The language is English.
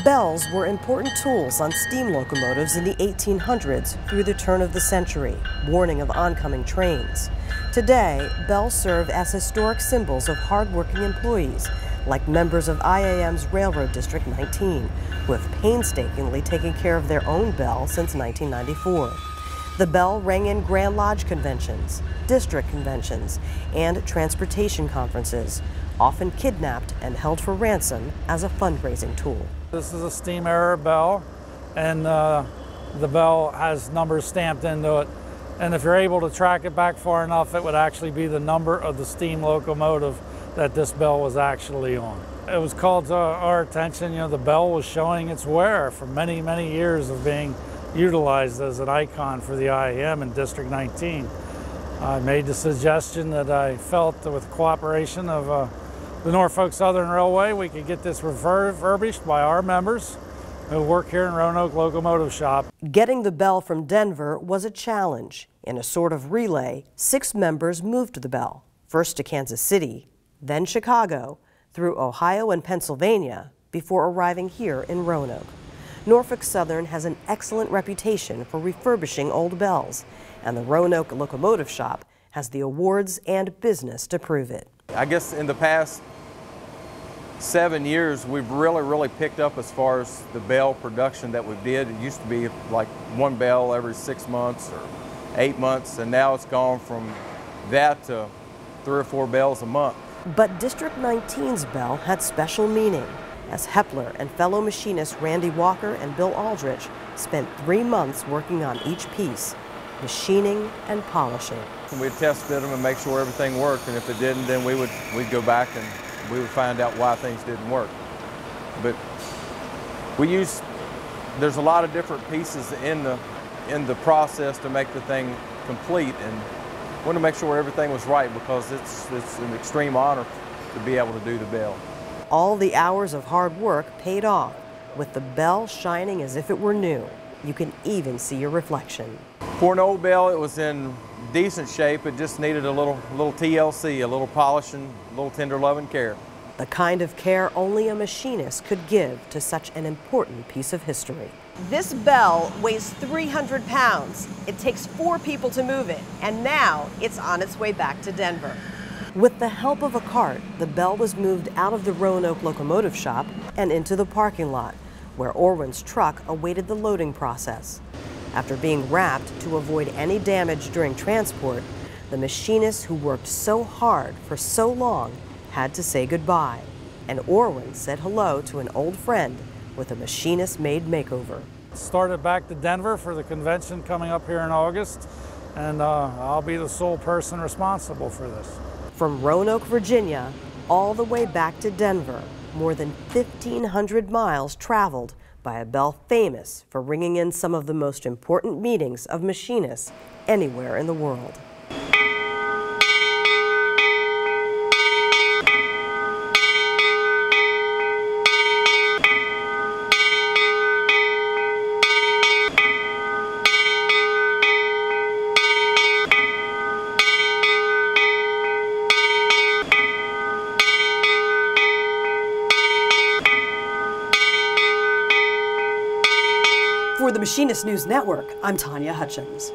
Bells were important tools on steam locomotives in the 1800s through the turn of the century, warning of oncoming trains. Today, bells serve as historic symbols of hardworking employees, like members of IAM's Railroad District 19, who have painstakingly taken care of their own bell since 1994. The bell rang in Grand Lodge conventions, district conventions, and transportation conferences, often kidnapped and held for ransom as a fundraising tool. This is a steam era bell, and the bell has numbers stamped into it. And if you're able to track it back far enough, it would actually be the number of the steam locomotive that this bell was actually on. It was called to our attention, the bell was showing its wear for many, many years of being utilized as an icon for the IAM in District 19. I made the suggestion that I felt that with cooperation of the Norfolk Southern Railway, we could get this refurbished by our members who work here in Roanoke Locomotive Shop. Getting the bell from Denver was a challenge. In a sort of relay, 6 members moved the bell, first to Kansas City, then Chicago, through Ohio and Pennsylvania, before arriving here in Roanoke. Norfolk Southern has an excellent reputation for refurbishing old bells, and the Roanoke Locomotive Shop has the awards and business to prove it. I guess in the past 7 years, we've really picked up as far as the bell production that we did. It used to be like 1 bell every 6 months or 8 months, and now it's gone from that to 3 or 4 bells a month. But District 19's bell had special meaning, as Hepler and fellow machinists Randy Walker and Bill Aldrich spent 3 months working on each piece, machining and polishing. We'd test fit them and make sure everything worked, and if it didn't, then we'd go back and we would find out why things didn't work. But there's a lot of different pieces in the process to make the thing complete, and want to make sure everything was right because it's an extreme honor to be able to do the bell. All the hours of hard work paid off, with the bell shining as if it were new. You can even see your reflection. For an old bell, it was in decent shape. It just needed a little TLC, a little polishing, a little tender loving care. The kind of care only a machinist could give to such an important piece of history. This bell weighs 300 pounds. It takes 4 people to move it, and now it's on its way back to Denver. With the help of a cart, the bell was moved out of the Roanoke Locomotive Shop and into the parking lot, where Orwin's truck awaited the loading process. After being wrapped to avoid any damage during transport, the machinists who worked so hard for so long had to say goodbye, and Orwin said hello to an old friend with a machinist-made makeover. Started back to Denver for the convention coming up here in August, and I'll be the sole person responsible for this. From Roanoke, Virginia, all the way back to Denver, more than 1,500 miles traveled by a bell famous for ringing in some of the most important meetings of machinists anywhere in the world. For the Machinist News Network, I'm Tanya Hutchins.